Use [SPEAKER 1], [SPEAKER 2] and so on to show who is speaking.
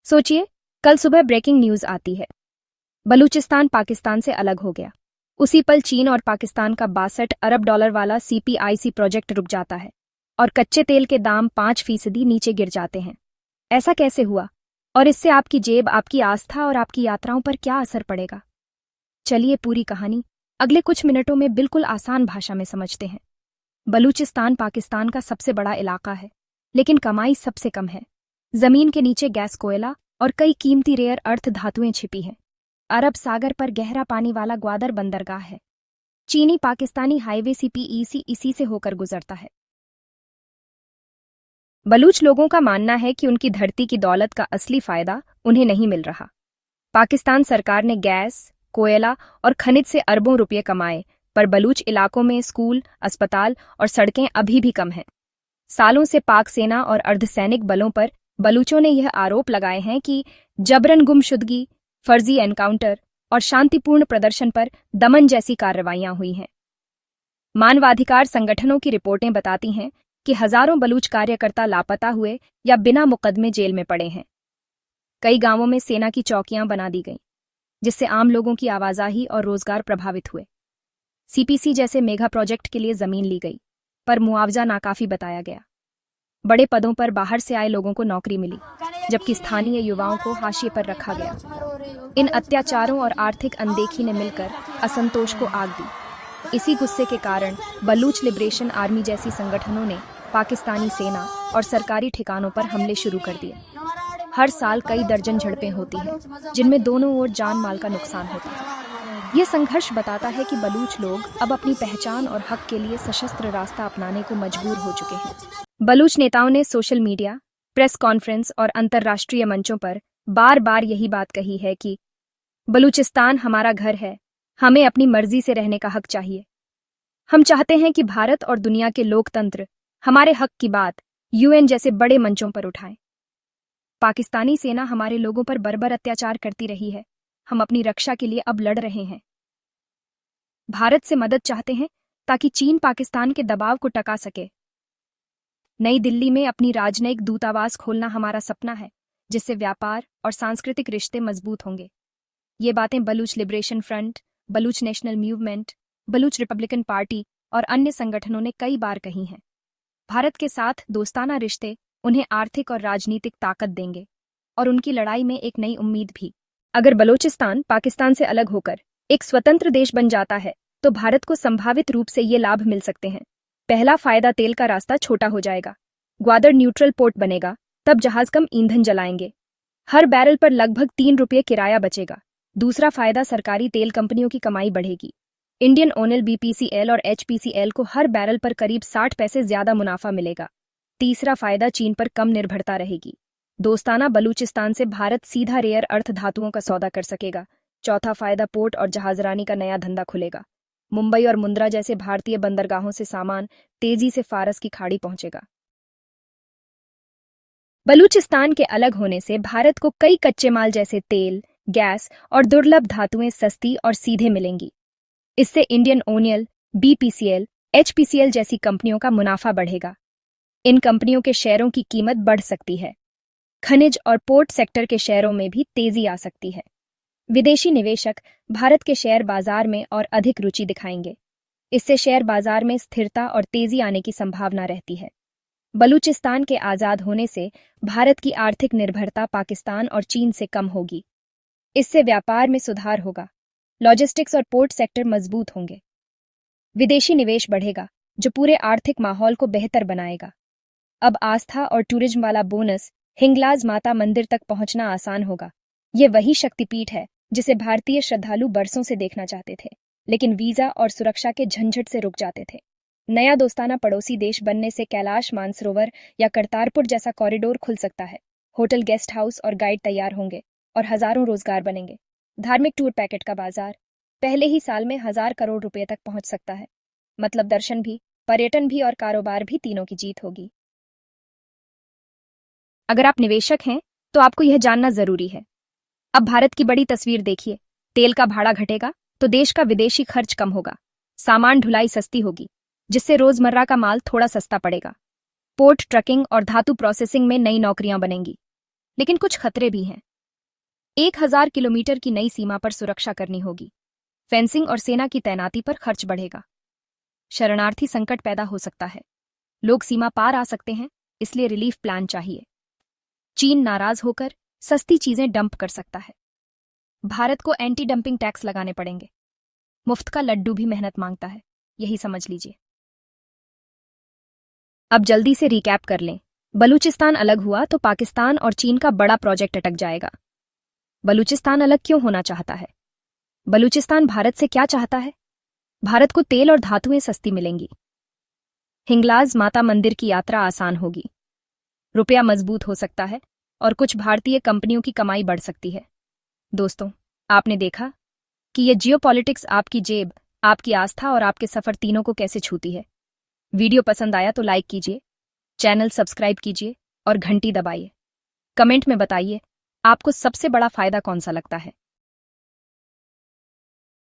[SPEAKER 1] सोचिए, कल सुबह ब्रेकिंग न्यूज आती है। बलूचिस्तान पाकिस्तान से अलग हो गया। उसी पल चीन और पाकिस्तान का 62 अरब डॉलर वाला CPIC प्रोजेक्ट रुक जाता है और कच्चे तेल के दाम 5% नीचे गिर जाते हैं। ऐसा कैसे हुआ और इससे आपकी जेब, आपकी आस्था और आपकी यात्राओं पर क्या असर पड़ेगा? चलिए पूरी कहानी अगले कुछ मिनटों में बिल्कुल आसान भाषा में समझते हैं। बलूचिस्तान पाकिस्तान का सबसे बड़ा इलाका है, लेकिन कमाई सबसे कम है। जमीन के नीचे गैस, कोयला और कई कीमती रेयर अर्थ धातुएं छिपी हैं। अरब सागर पर गहरा पानी वाला ग्वादर बंदरगाह है। चीनी पाकिस्तानी हाईवे CPEC इसी से होकर गुजरता है। बलूच लोगों का मानना है कि उनकी धरती की दौलत का असली फायदा उन्हें नहीं मिल रहा। पाकिस्तान सरकार ने गैस, कोयला और खनिज से अरबों रुपये कमाए, पर बलूच इलाकों में स्कूल, अस्पताल और सड़कें अभी भी कम हैं। सालों से पाक सेना और अर्धसैनिक बलों पर बलूचों ने यह आरोप लगाए हैं कि जबरन गुमशुदगी, फर्जी एनकाउंटर और शांतिपूर्ण प्रदर्शन पर दमन जैसी कार्रवाइयां हुई हैं। मानवाधिकार संगठनों की रिपोर्टें बताती हैं कि हजारों बलूच कार्यकर्ता लापता हुए या बिना मुकदमे जेल में पड़े हैं। कई गांवों में सेना की चौकियां बना दी गईं, जिससे आम लोगों की आवाजाही और रोजगार प्रभावित हुए। CPC जैसे मेगा प्रोजेक्ट के लिए जमीन ली गई, पर मुआवजा नाकाफी बताया गया। बड़े पदों पर बाहर से आए लोगों को नौकरी मिली, जबकि स्थानीय युवाओं को हाशिए पर रखा गया। इन अत्याचारों और आर्थिक अनदेखी ने मिलकर असंतोष को आग दी। इसी गुस्से के कारण बलूच लिबरेशन आर्मी जैसी संगठनों ने पाकिस्तानी सेना और सरकारी ठिकानों पर हमले शुरू कर दिए। हर साल कई दर्जन झड़पें होती हैं, जिनमें दोनों ओर जान माल का नुकसान होता है। यह संघर्ष बताता है कि बलूच लोग अब अपनी पहचान और हक के लिए सशस्त्र रास्ता अपनाने को मजबूर हो चुके हैं। बलूच नेताओं ने सोशल मीडिया, प्रेस कॉन्फ्रेंस और अंतर्राष्ट्रीय मंचों पर बार बार यही बात कही है कि बलूचिस्तान हमारा घर है, हमें अपनी मर्जी से रहने का हक चाहिए। हम चाहते हैं कि भारत और दुनिया के लोकतंत्र हमारे हक की बात UN जैसे बड़े मंचों पर उठाएं। पाकिस्तानी सेना हमारे लोगों पर बर्बर अत्याचार करती रही है। हम अपनी रक्षा के लिए अब लड़ रहे हैं। भारत से मदद चाहते हैं ताकि चीन पाकिस्तान के दबाव को टका सके। नई दिल्ली में अपनी राजनयिक दूतावास खोलना हमारा सपना है, जिससे व्यापार और सांस्कृतिक रिश्ते मजबूत होंगे। ये बातें Baloch liberation front, Baloch national movement, Baloch Republican party और अन्य संगठनों ने कई बार कही हैं। भारत के साथ दोस्ताना रिश्ते उन्हें आर्थिक और राजनीतिक ताकत देंगे और उनकी लड़ाई में एक नई उम्मीद भी। अगर बलूचिस्तान पाकिस्तान से अलग होकर एक स्वतंत्र देश बन जाता है, तो भारत को संभावित रूप से ये लाभ मिल सकते हैं। पहला फायदा, तेल का रास्ता छोटा हो जाएगा। ग्वादर न्यूट्रल पोर्ट बनेगा, तब जहाज कम ईंधन जलाएंगे। हर बैरल पर लगभग 3 रुपये किराया बचेगा। दूसरा फायदा, सरकारी तेल कंपनियों की कमाई बढ़ेगी। इंडियन ऑयल, BPCL और HPCL को हर बैरल पर करीब 60 पैसे ज्यादा मुनाफा मिलेगा। तीसरा फायदा, चीन पर कम निर्भरता रहेगी। दोस्ताना बलूचिस्तान से भारत सीधा रेयर अर्थ धातुओं का सौदा कर सकेगा। चौथा फायदा, पोर्ट और जहाजरानी का नया धंधा खुलेगा। मुंबई और मुंद्रा जैसे भारतीय बंदरगाहों से सामान तेजी से फारस की खाड़ी पहुंचेगा। बलूचिस्तान के अलग होने से भारत को कई कच्चे माल जैसे तेल, गैस और दुर्लभ धातुएं सस्ती और सीधे मिलेंगी। इससे इंडियन ऑयल, BPCL, HPCL जैसी कंपनियों का मुनाफा बढ़ेगा। इन कंपनियों के शेयरों की कीमत बढ़ सकती है। खनिज और पोर्ट सेक्टर के शेयरों में भी तेजी आ सकती है। विदेशी निवेशक भारत के शेयर बाजार में और अधिक रुचि दिखाएंगे। इससे शेयर बाजार में स्थिरता और तेजी आने की संभावना रहती है। बलूचिस्तान के आजाद होने से भारत की आर्थिक निर्भरता पाकिस्तान और चीन से कम होगी। इससे व्यापार में सुधार होगा। लॉजिस्टिक्स और पोर्ट सेक्टर मजबूत होंगे। विदेशी निवेश बढ़ेगा, जो पूरे आर्थिक माहौल को बेहतर बनाएगा। अब आस्था और टूरिज्म वाला बोनस, हिंगलाज माता मंदिर तक पहुंचना आसान होगा। ये वही शक्तिपीठ है जिसे भारतीय श्रद्धालु बरसों से देखना चाहते थे, लेकिन वीजा और सुरक्षा के झंझट से रुक जाते थे। नया दोस्ताना पड़ोसी देश बनने से कैलाश मानसरोवर या करतारपुर जैसा कॉरिडोर खुल सकता है। होटल, गेस्ट हाउस और गाइड तैयार होंगे और हजारों रोजगार बनेंगे। धार्मिक टूर पैकेट का बाजार पहले ही साल में 1000 करोड़ रुपए तक पहुंच सकता है। मतलब दर्शन भी, पर्यटन भी और कारोबार भी, तीनों की जीत होगी। अगर आप निवेशक हैं तो आपको यह जानना जरूरी है। अब भारत की बड़ी तस्वीर देखिए। तेल का भाड़ा घटेगा तो देश का विदेशी खर्च कम होगा। सामान ढुलाई सस्ती होगी, जिससे रोजमर्रा का माल थोड़ा सस्ता पड़ेगा। पोर्ट, ट्रकिंग और धातु प्रोसेसिंग में नई नौकरियां बनेंगी। लेकिन कुछ खतरे भी हैं। 1000 किलोमीटर की नई सीमा पर सुरक्षा करनी होगी। फेंसिंग और सेना की तैनाती पर खर्च बढ़ेगा। शरणार्थी संकट पैदा हो सकता है। लोग सीमा पार आ सकते हैं, इसलिए रिलीफ प्लान चाहिए। चीन नाराज होकर सस्ती चीजें डंप कर सकता है। भारत को एंटी डंपिंग टैक्स लगाने पड़ेंगे। मुफ्त का लड्डू भी मेहनत मांगता है, यही समझ लीजिए। अब जल्दी से रिकैप कर लें। बलूचिस्तान अलग हुआ तो पाकिस्तान और चीन का बड़ा प्रोजेक्ट अटक जाएगा। बलूचिस्तान अलग क्यों होना चाहता है? बलूचिस्तान भारत से क्या चाहता है? भारत को तेल और धातुएं सस्ती मिलेंगी। हिंगलाज माता मंदिर की यात्रा आसान होगी। रुपया मजबूत हो सकता है और कुछ भारतीय कंपनियों की कमाई बढ़ सकती है। दोस्तों, आपने देखा कि ये जियोपॉलिटिक्स आपकी जेब, आपकी आस्था और आपके सफर तीनों को कैसे छूती है। वीडियो पसंद आया तो लाइक कीजिए, चैनल सब्सक्राइब कीजिए और घंटी दबाइए। कमेंट में बताइए आपको सबसे बड़ा फायदा कौन सा लगता है।